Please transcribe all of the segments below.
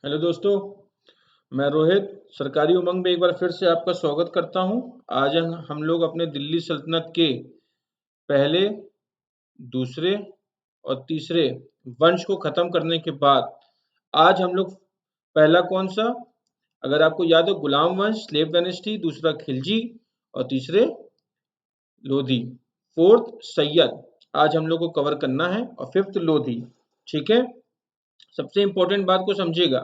Hello दोस्तों, मैं रोहित सरकारी उमंग में एक बार फिर से आपका स्वागत करता हूं। आज हम लोग अपने दिल्ली सल्तनत के पहले, दूसरे और तीसरे वंश को खत्म करने के बाद आज हम लोग पहला कौन सा, अगर आपको याद हो, गुलाम वंश स्लेव डायनेस्टी, दूसरा खिलजी और तीसरे लोधी, फोर्थ सैयद आज हम लोग को कवर करना है और फिफ्थ लोधी। ठीक है, सबसे इंपॉर्टेंट बात को समझिएगा।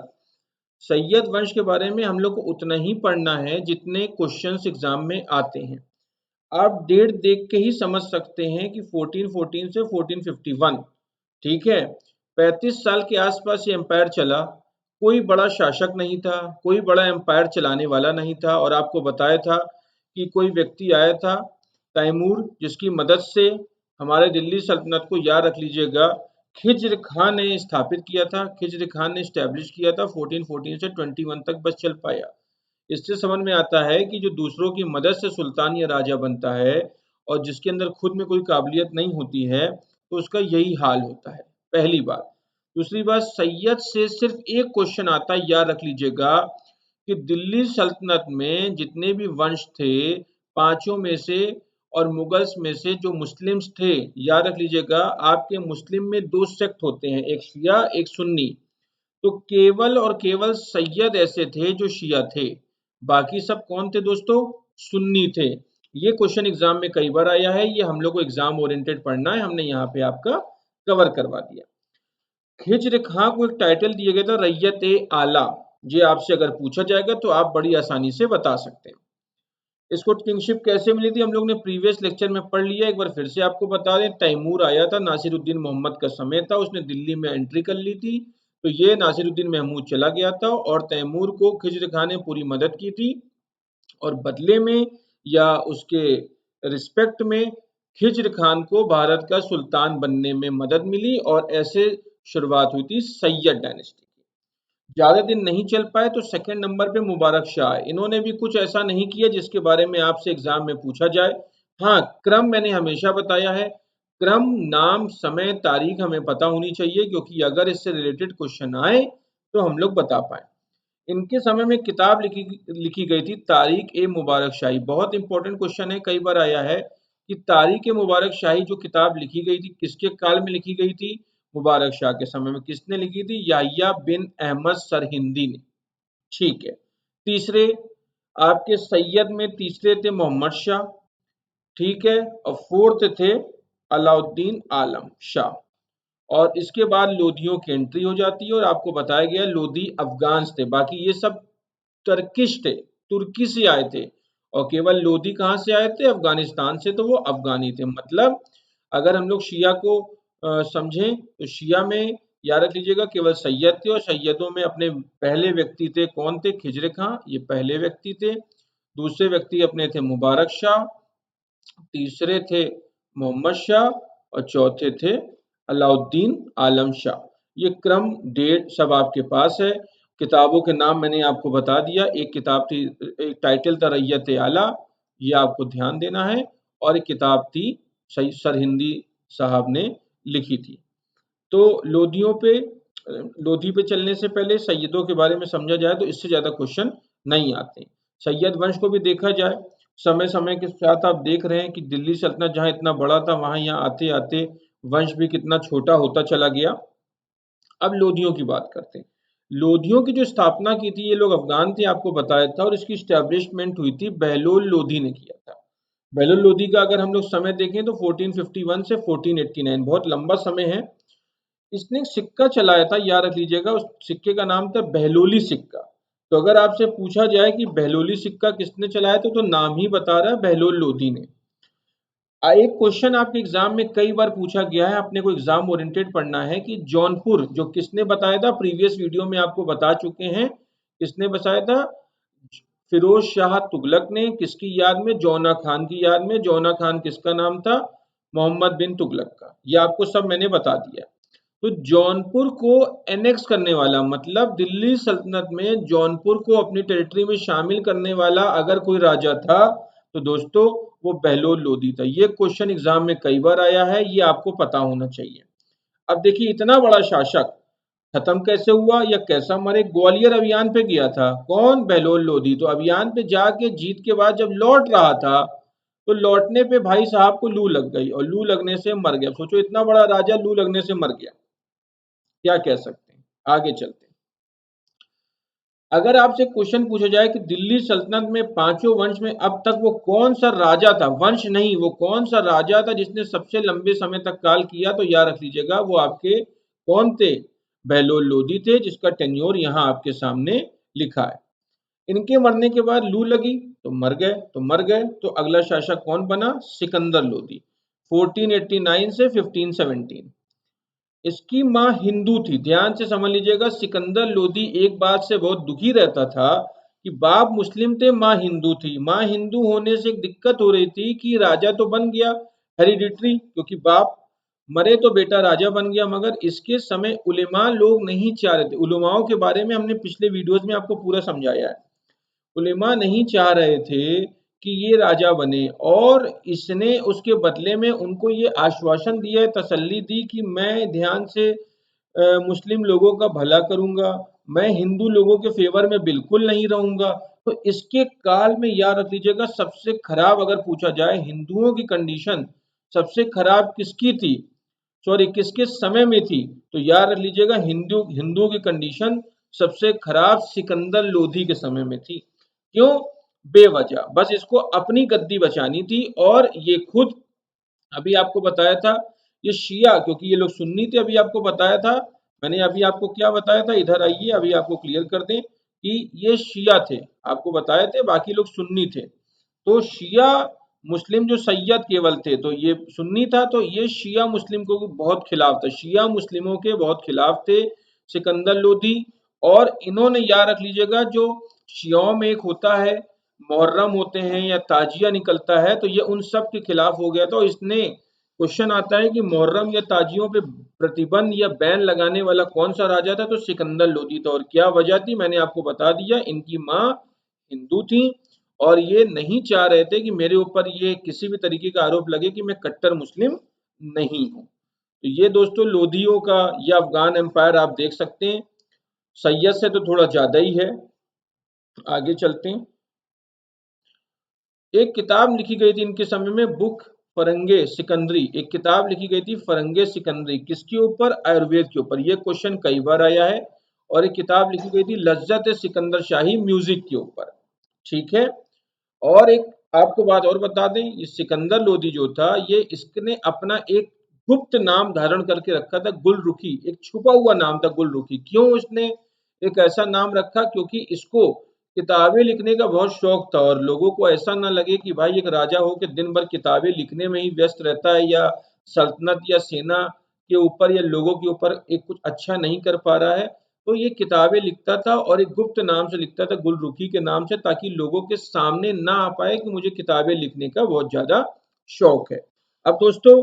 सैयद वंश के बारे में हम लोग को उतना ही पढ़ना है जितने क्वेश्चंस एग्जाम में आते हैं। आप डेट देख के ही समझ सकते हैं कि 1414 से 1451, ठीक है, 35 साल के आसपास ये एम्पायर चला। कोई बड़ा शासक नहीं था, कोई बड़ा एम्पायर चलाने वाला नहीं था। और आपको बताया था कि कोई व्यक्ति आया था तैमूर, जिसकी मदद से हमारे दिल्ली सल्तनत को, याद रख लीजिएगा, खिज्र खान ने स्थापित किया था। खिज्र खान ने स्टैब्लिश किया था। 1414 से 21 तक बस चल पाया। इससे समझ में आता है कि जो दूसरों की मदद से सुल्तान या राजा बनता है और जिसके अंदर खुद में कोई काबिलियत नहीं होती है, तो उसका यही हाल होता है। पहली बात। दूसरी बात, सैयद से सिर्फ एक क्वेश्चन आता है, याद रख लीजिएगा, कि दिल्ली सल्तनत में जितने भी वंश थे, पांचों में से और मुगल्स में से जो मुस्लिम्स थे, याद रख लीजिएगा, आपके मुस्लिम में दो सेक्ट होते हैं, एक शिया एक सुन्नी। तो केवल और केवल सैयद ऐसे थे जो शिया थे, बाकी सब कौन थे दोस्तों? सुन्नी थे। ये क्वेश्चन एग्जाम में कई बार आया है। ये हम लोग को एग्जाम ओरिएंटेड पढ़ना है, हमने यहाँ पे आपका कवर करवा दिया। खिज्र खां को एक टाइटल दिया गया था, रैयत ए आला। ये आपसे अगर पूछा जाएगा तो आप बड़ी आसानी से बता सकते हैं। इसको किंगशिप कैसे मिली थी, हम लोग ने प्रीवियस लेक्चर में पढ़ लिया। एक बार फिर से आपको बता दें, तैमूर आया था, नासिरुद्दीन मोहम्मद का समय था, उसने दिल्ली में एंट्री कर ली थी। तो ये नासिरुद्दीन महमूद चला गया था और तैमूर को खिज्र खां ने पूरी मदद की थी। और बदले में या उसके रिस्पेक्ट में खिज्र खान को भारत का सुल्तान बनने में मदद मिली और ऐसे शुरुआत हुई थी सैयद डायनेस्टी की। ज्यादा दिन नहीं चल पाए तो सेकंड नंबर पे मुबारक शाह। इन्होंने भी कुछ ऐसा नहीं किया जिसके बारे में आपसे एग्जाम में पूछा जाए। हाँ, क्रम मैंने हमेशा बताया है। क्रम, नाम, समय, तारीख हमें पता होनी चाहिए, क्योंकि अगर इससे रिलेटेड क्वेश्चन आए तो हम लोग बता पाए। इनके समय में किताब लिखी लिखी गई थी, तारीख ए मुबारक शाही। बहुत इंपॉर्टेंट क्वेश्चन है, कई बार आया है कि तारीख ए मुबारक शाही जो किताब लिखी गई थी, किसके काल में लिखी गई थी? मुबारक शाह के समय में। किसने लिखी थी? याहिया बिन अहमद सरहिंदी ने। ठीक है। तीसरे, आपके सैयद में तीसरे थे मोहम्मद शाह, ठीक है, और फोर्थ थे अलाउद्दीन आलम शाह। और इसके बाद लोधियों की एंट्री हो जाती है और आपको बताया गया लोधी अफगान थे, बाकी ये सब टर्किश थे, तुर्की से आए थे। और केवल लोधी कहाँ से आए थे? अफगानिस्तान से, तो वो अफगानी थे। मतलब अगर हम लोग शिया को समझें तो शिया में याद रख लीजिएगा केवल सैयद थे, और सैयदों में अपने पहले व्यक्ति थे, कौन थे? खिज्र खां, ये पहले व्यक्ति थे। दूसरे व्यक्ति अपने थे मुबारक शाह, तीसरे थे मोहम्मद शाह और चौथे थे अलाउद्दीन आलम शाह। ये क्रम डेट सब आपके पास है। किताबों के नाम मैंने आपको बता दिया। एक किताब थी, एक टाइटल था रैयत आला, ये आपको ध्यान देना है। और एक किताब थी सरहिंदी साहब ने लिखी थी। तो लोधी पे चलने से पहले सैयदों के बारे में समझा जाए तो इससे ज्यादा क्वेश्चन नहीं आते। सैयद वंश को भी देखा जाए, समय समय के साथ आप देख रहे हैं कि दिल्ली सल्तनत जहां इतना बड़ा था, वहां यहाँ आते आते वंश भी कितना छोटा होता चला गया। अब लोधियों की बात करते हैं। लोधियों की जो स्थापना की थी, ये लोग अफगान थे, आपको बताया था, और इसकी स्टैब्लिशमेंट हुई थी बहलोल लोधी ने किया था। बहलोल लोधी का अगर हम लोग समय देखें तो 1451 से 1489, बहुत लंबा समय है। इसने एक सिक्का चलाया था, याद रख लीजिएगा, उस सिक्के का नाम था बहलोली सिक्का। तो अगर आपसे पूछा जाए कि बहलोली सिक्का किसने चलाया तो नाम ही बता रहा है, बहलोल लोधी ने। एक क्वेश्चन आपके एग्जाम में कई बार पूछा गया है, अपने को एग्जाम ओरिएंटेड पढ़ना है, कि जौनपुर जो किसने बताया था? प्रीवियस वीडियो में आपको बता चुके हैं, किसने बताया था? फिरोज शाह तुगलक ने। किसकी याद में? जौना खान की याद में। जौना खान किसका नाम था? मोहम्मद बिन तुगलक का। ये आपको सब मैंने बता दिया। तो जौनपुर को एनेक्स करने वाला, मतलब दिल्ली सल्तनत में जौनपुर को अपनी टेरिटरी में शामिल करने वाला अगर कोई राजा था तो दोस्तों वो बहलोल लोधी था। ये क्वेश्चन एग्जाम में कई बार आया है, ये आपको पता होना चाहिए। अब देखिए, इतना बड़ा शासक खत्म कैसे हुआ या कैसा मरे? ग्वालियर अभियान पे गया था कौन? बहलोल लोधी। तो अभियान पे जाके जीत के बाद जब लौट रहा था तो लौटने पे भाई साहब को लू लग गई और लू लगने से मर गया। सोचो इतना बड़ा राजा लू लगने से मर गया, क्या कह सकते हैं? आगे चलते हैं। अगर आपसे क्वेश्चन पूछा जाए कि दिल्ली सल्तनत में पांचों वंश में अब तक वो कौन सा राजा था, वंश नहीं, वो कौन सा राजा था जिसने सबसे लंबे समय तक काल किया, तो याद रख लीजिएगा वो आपके कौन थे? बहलोल लोधी थे, जिसका टेन्योर यहाँ आपके सामने लिखा है। इनके मरने के बाद लू लगी तो मर गए, तो अगला शासक कौन बना? सिकंदर लोधी, 1489 से 1517। इसकी माँ हिंदू थी, ध्यान से समझ लीजिएगा। सिकंदर लोधी एक बात से बहुत दुखी रहता था कि बाप मुस्लिम थे, माँ हिंदू थी। माँ हिंदू होने से एक दिक्कत हो रही थी कि राजा तो बन गया हेरिडिटरी, क्योंकि बाप मरे तो बेटा राजा बन गया, मगर इसके समय उलेमा लोग नहीं चाह रहे थे। उलेमाओं के बारे में हमने पिछले वीडियोस में आपको पूरा समझाया है। उलेमा नहीं चाह रहे थे कि ये राजा बने, और इसने उसके बदले में उनको ये आश्वासन दिया, तसल्ली दी कि मैं ध्यान से मुस्लिम लोगों का भला करूंगा, मैं हिंदू लोगों के फेवर में बिल्कुल नहीं रहूंगा। तो इसके काल में याद रख लीजिएगा, सबसे खराब अगर पूछा जाए हिंदुओं की कंडीशन सबसे खराब किसकी थी, सॉरी किसके समय में थी, तो याद रख लीजिएगा हिंदुओं की कंडीशन सबसे खराब सिकंदर लोधी के समय में थी। क्यों? बेवजह, बस इसको अपनी गद्दी बचानी थी। और ये खुद अभी आपको बताया था, ये शिया, क्योंकि ये लोग सुन्नी थे, अभी आपको बताया था। मैंने अभी आपको क्या बताया था, इधर आइए अभी आपको क्लियर कर दें कि ये शिया थे, आपको बताए थे, बाकी लोग सुन्नी थे। तो शिया मुस्लिम जो सैयद केवल थे, तो ये सुन्नी था, तो ये शिया मुस्लिम को बहुत खिलाफ था, शिया मुस्लिमों के बहुत खिलाफ थे सिकंदर लोधी। और इन्होंने याद रख लीजिएगा, जो शियाओं में एक होता है मुहर्रम होते हैं या ताजिया निकलता है, तो ये उन सब के खिलाफ हो गया था। और इसने क्वेश्चन आता है कि मुहर्रम या ताजियों पे प्रतिबंध या बैन लगाने वाला कौन सा राजा था, तो सिकंदर लोधी था। और क्या वजह थी, मैंने आपको बता दिया, इनकी माँ हिंदू थी और ये नहीं चाह रहे थे कि मेरे ऊपर ये किसी भी तरीके का आरोप लगे कि मैं कट्टर मुस्लिम नहीं हूं। तो ये दोस्तों लोधियों का ये अफगान एम्पायर आप देख सकते हैं, सैयद से तो थोड़ा ज्यादा ही है। आगे चलते हैं। एक किताब लिखी गई थी इनके समय में, बुक फरंगे सिकंदरी, एक किताब लिखी गई थी फरंगे सिकंदरी, किसके ऊपर? आयुर्वेद के ऊपर। ये क्वेश्चन कई बार आया है। और एक किताब लिखी गई थी लज्जत सिकंदर शाही, म्यूजिक के ऊपर। ठीक है। और एक आपको बात और बता दें, ये सिकंदर लोधी जो था, ये इसने अपना एक गुप्त नाम धारण करके रखा था, गुलरुखी, एक छुपा हुआ नाम था गुलरुखी। क्यों इसने एक ऐसा नाम रखा? क्योंकि इसको किताबें लिखने का बहुत शौक था, और लोगों को ऐसा ना लगे कि भाई एक राजा हो के दिन भर किताबें लिखने में ही व्यस्त रहता है, या सल्तनत या सेना के ऊपर या लोगों के ऊपर एक कुछ अच्छा नहीं कर पा रहा है। तो ये किताबें लिखता था और एक गुप्त नाम से लिखता था, गुलरुखी के नाम से, ताकि लोगों के सामने ना आ पाए कि मुझे किताबें लिखने का बहुत ज्यादा शौक है। अब दोस्तों,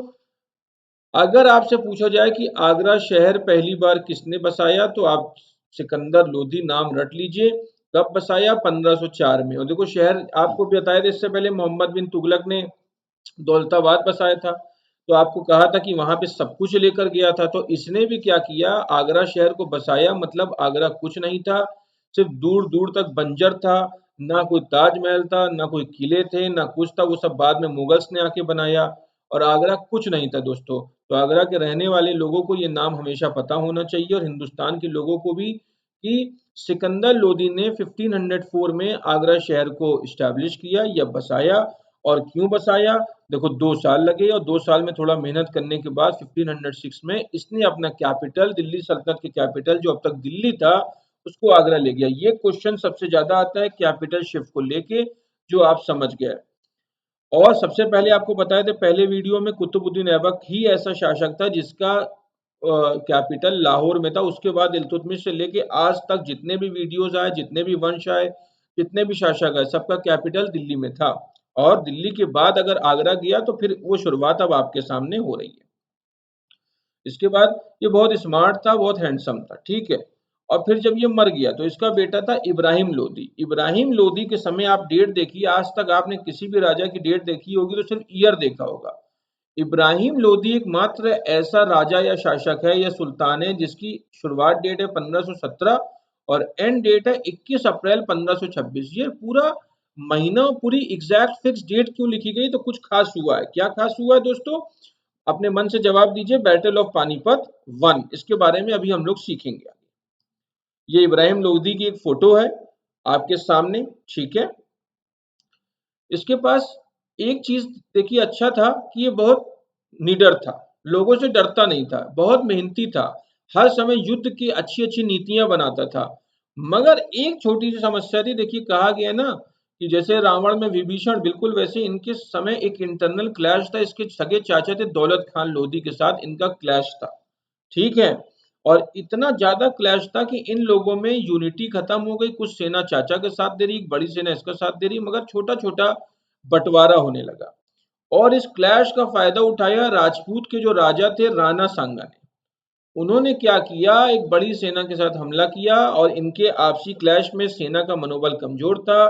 अगर आपसे पूछा जाए कि आगरा शहर पहली बार किसने बसाया, तो आप सिकंदर लोधी नाम रट लीजिए। कब बसाया? 1504 में। और देखो शहर आपको भी बताया था इससे पहले, मोहम्मद बिन तुगलक ने दौलताबाद बसाया था, तो आपको कहा था कि वहां पे सब कुछ लेकर गया था। तो इसने भी क्या किया, आगरा शहर को बसाया। मतलब आगरा कुछ नहीं था, सिर्फ दूर दूर तक बंजर था, ना कोई ताजमहल था, ना कोई किले थे, ना कुछ था, वो सब बाद में मुगल्स ने आके बनाया। और आगरा कुछ नहीं था दोस्तों। तो आगरा के रहने वाले लोगों को ये नाम हमेशा पता होना चाहिए, और हिंदुस्तान के लोगों को भी, कि सिकंदर लोदी ने 1504 में आगरा शहर को इस्टेब्लिश किया या बसाया। और क्यों बसाया? देखो 2 साल लगे, और 2 साल में थोड़ा मेहनत करने के बाद 1506 में इसने अपना कैपिटल, दिल्ली सल्तनत के कैपिटल जो अब तक दिल्ली था, उसको आगरा ले गया। ये क्वेश्चन सबसे ज्यादा आता है कैपिटल शिफ्ट को लेके, जो आप समझ गए। और सबसे पहले आपको बताया था पहले वीडियो में, कुतुबुद्दीन ऐबक ही ऐसा शासक था जिसका कैपिटल लाहौर में था। उसके बाद इल्तुतमिश से लेके आज तक जितने भी वीडियोस आए, जितने भी वंश आए, जितने भी शासक आए, सबका कैपिटल दिल्ली में था। और दिल्ली के बाद अगर आगरा गया तो फिर वो शुरुआत अब आपके सामने हो रही है। इसके बाद ये बहुत स्मार्ट था, बहुत हैंडसम था, ठीक है। और फिर जब ये मर गया तो इसका बेटा था इब्राहिम लोदी। इब्राहिम लोदी के समय आप डेट देखिए, आज तक आपने किसी भी राजा की डेट देखी होगी तो सिर्फ ईयर देखा होगा। इब्राहिम लोदी एकमात्र ऐसा राजा या शासक है या सुल्तान है जिसकी शुरुआत डेट है 1517 और एंड डेट है 21 अप्रैल 1526। ये पूरा महीना पूरी एग्जैक्ट फिक्स डेट क्यों लिखी गई? तो कुछ खास हुआ है। क्या खास हुआ है दोस्तों? अपने मन से जवाब दीजिए। बैटल ऑफ पानीपत 1, इसके बारे में अभी हम लोग सीखेंगे। ये इब्राहिम लोदी की एक फोटो है आपके सामने, ठीक है। इसके पास एक चीज देखिए अच्छा था कि ये बहुत निडर था, लोगों से डरता नहीं था, बहुत मेहनती था, हर समय युद्ध की अच्छी अच्छी नीतियां बनाता था। मगर एक छोटी सी समस्या थी। देखिए कहा गया ना कि जैसे रावण में विभीषण, बिल्कुल वैसे इनके समय एक इंटरनल क्लैश था। इसके सगे चाचा थे दौलत खान लोधी के साथ इनका क्लैश था, ठीक है। और इतना ज्यादा क्लैश था कि इन लोगों में यूनिटी खत्म हो गई। कुछ सेना चाचा के साथ दे रही, बड़ी सेना इसका साथ दे रही, मगर छोटा छोटा बंटवारा होने लगा। और इस क्लैश का फायदा उठाया राजपूत के जो राजा थे राणा सांगा ने। उन्होंने क्या किया, एक बड़ी सेना के साथ हमला किया और इनके आपसी क्लैश में सेना का मनोबल कमजोर था।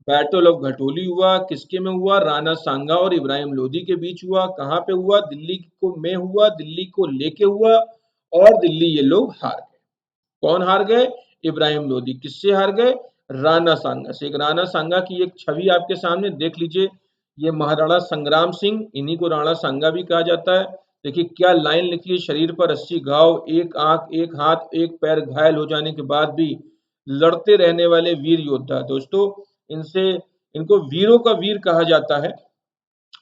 बैटल ऑफ घटोली हुआ, किसके में हुआ? राणा सांगा और इब्राहिम लोदी के बीच हुआ। कहाँ पे हुआ? दिल्ली को में हुआ, दिल्ली को लेके हुआ और दिल्ली ये लोग हार गए। कौन हार गए? इब्राहिम लोदी। किससे हार गए? राणा सांगा से। एक राणा सांगा की एक छवि आपके सामने देख लीजिए। ये महाराणा संग्राम सिंह, इन्हीं को राणा सांगा भी कहा जाता है। देखिए क्या लाइन लिखी है, शरीर पर 80 घाव, एक आंख, एक हाथ, एक पैर घायल हो जाने के बाद भी लड़ते रहने वाले वीर योद्धा। दोस्तों इनसे इनको वीरों का वीर कहा जाता है।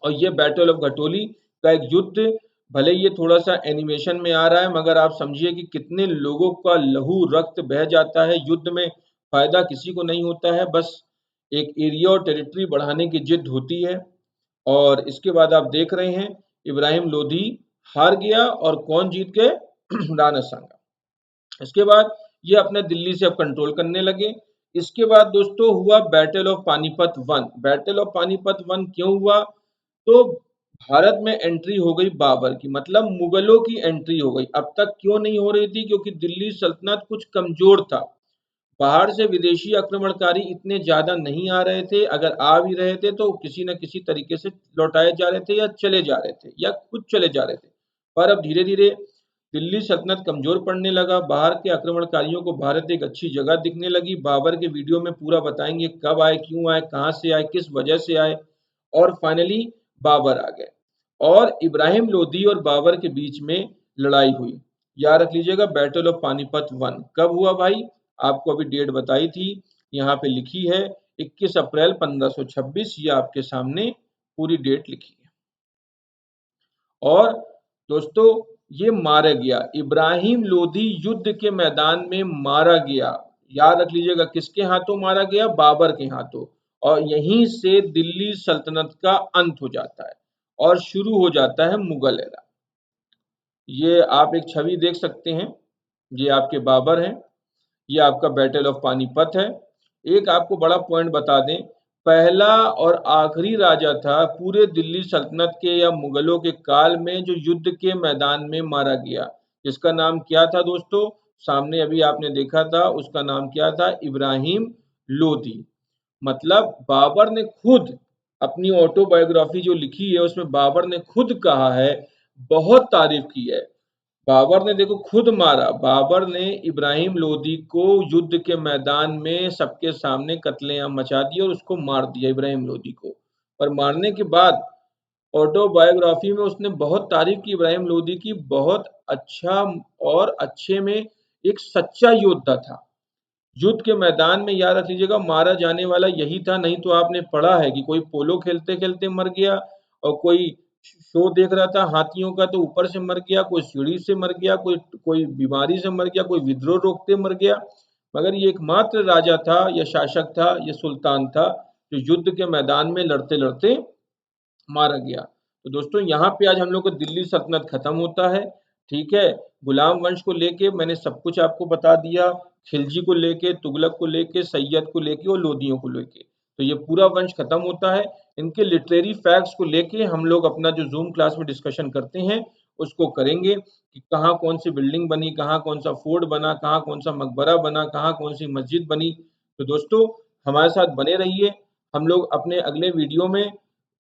और ये बैटल ऑफ घटोली का एक युद्ध, भले ये थोड़ा सा एनिमेशन में आ रहा है मगर आप समझिए कि कितने लोगों का लहू रक्त बह जाता है युद्ध में। फायदा किसी को नहीं होता है, बस एक एरिया और टेरिटरी बढ़ाने की जिद होती है। और इसके बाद आप देख रहे हैं इब्राहिम लोधी हार गया और कौन जीत गए? राणा सांगा। इसके बाद ये अपने दिल्ली से अब कंट्रोल करने लगे। इसके बाद दोस्तों हुआ battle of Panipat 1। Battle of Panipat 1 क्यों हुआ? तो भारत में एंट्री हो गई बाबर की, मतलब मुगलों की एंट्री हो गई। अब तक क्यों नहीं हो रही थी? क्योंकि दिल्ली सल्तनत कुछ कमजोर था। बाहर से विदेशी आक्रमणकारी इतने ज्यादा नहीं आ रहे थे, अगर आ भी रहे थे तो किसी न किसी तरीके से लौटाए जा रहे थे या चले जा रहे थे या खुद चले जा रहे थे। पर अब धीरे धीरे दिल्ली सल्तनत कमजोर पड़ने लगा। बाहर के आक्रमणकारियों को भारत एक अच्छी जगह दिखने लगी। बाबर के वीडियो में पूरा बताएंगे कब आए, क्यों आए, कहाँ से आए, किस वजह से आए और फाइनली बाबर आ गए। और इब्राहिम लोदी और बाबर के बीच में लड़ाई हुई। याद रख लीजिएगा बैटल ऑफ पानीपत 1 कब हुआ भाई? आपको अभी डेट बताई थी, यहाँ पे लिखी है 21 अप्रैल 1526। ये आपके सामने पूरी डेट लिखी है। और दोस्तों ये मारा गया, इब्राहिम लोदी युद्ध के मैदान में मारा गया। याद रख लीजिएगा किसके हाथों मारा गया? बाबर के हाथों। और यहीं से दिल्ली सल्तनत का अंत हो जाता है और शुरू हो जाता है मुगल एरा। ये आप एक छवि देख सकते हैं, ये आपके बाबर हैं, ये आपका बैटल ऑफ पानीपत है। एक आपको बड़ा पॉइंट बता दें, पहला और आखिरी राजा था पूरे दिल्ली सल्तनत के या मुगलों के काल में जो युद्ध के मैदान में मारा गया। जिसका नाम क्या था दोस्तों? सामने अभी आपने देखा था, उसका नाम क्या था? इब्राहिम लोदी। मतलब बाबर ने खुद अपनी ऑटोबायोग्राफी जो लिखी है उसमें बाबर ने खुद कहा है, बहुत तारीफ की है। बाबर ने देखो खुद मारा, बाबर ने इब्राहिम लोदी को युद्ध के मैदान में सबके सामने कत्लेआम मचा दिया और उसको मार दिया इब्राहिम लोदी को। और मारने के बाद ऑटोबायोग्राफी में उसने बहुत तारीफ की इब्राहिम लोदी की, बहुत अच्छा और अच्छे में एक सच्चा योद्धा था। युद्ध के मैदान में याद रख लीजिएगा मारा जाने वाला यही था। नहीं तो आपने पढ़ा है कि कोई पोलो खेलते खेलते मर गया और कोई शो देख रहा था हाथियों का तो ऊपर से मर गया, कोई सीढ़ी से मर गया, कोई कोई बीमारी से मर गया, कोई विद्रोह रोकते मर गया। मगर ये एकमात्र राजा था या शासक था या सुल्तान था जो युद्ध के मैदान में लड़ते लड़ते मारा गया। तो दोस्तों यहाँ पे आज हम लोग का दिल्ली सल्तनत खत्म होता है, ठीक है। गुलाम वंश को लेके मैंने सब कुछ आपको बता दिया, खिलजी को लेके, तुगलक को लेके, सैयद को लेके और लोदियों को लेके। तो ये पूरा वंश खत्म होता है। इनके लिटरेरी फैक्ट्स को लेके हम लोग अपना जो जूम क्लास में डिस्कशन करते हैं उसको करेंगे कि कहाँ कौन सी बिल्डिंग बनी, कहाँ कौन सा फोर्ट बना, कहाँ कौन सा मकबरा बना, कहाँ कौन सी मस्जिद बनी। तो दोस्तों हमारे साथ बने रहिए, हम लोग अपने अगले वीडियो में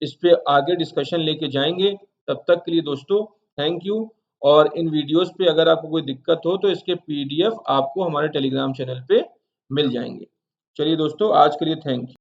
इस पे आगे डिस्कशन लेके जाएंगे। तब तक के लिए दोस्तों थैंक यू। और इन वीडियोस पे अगर आपको कोई दिक्कत हो तो इसके पीडीएफ आपको हमारे टेलीग्राम चैनल पे मिल जाएंगे। चलिए दोस्तों आज के लिए थैंक यू।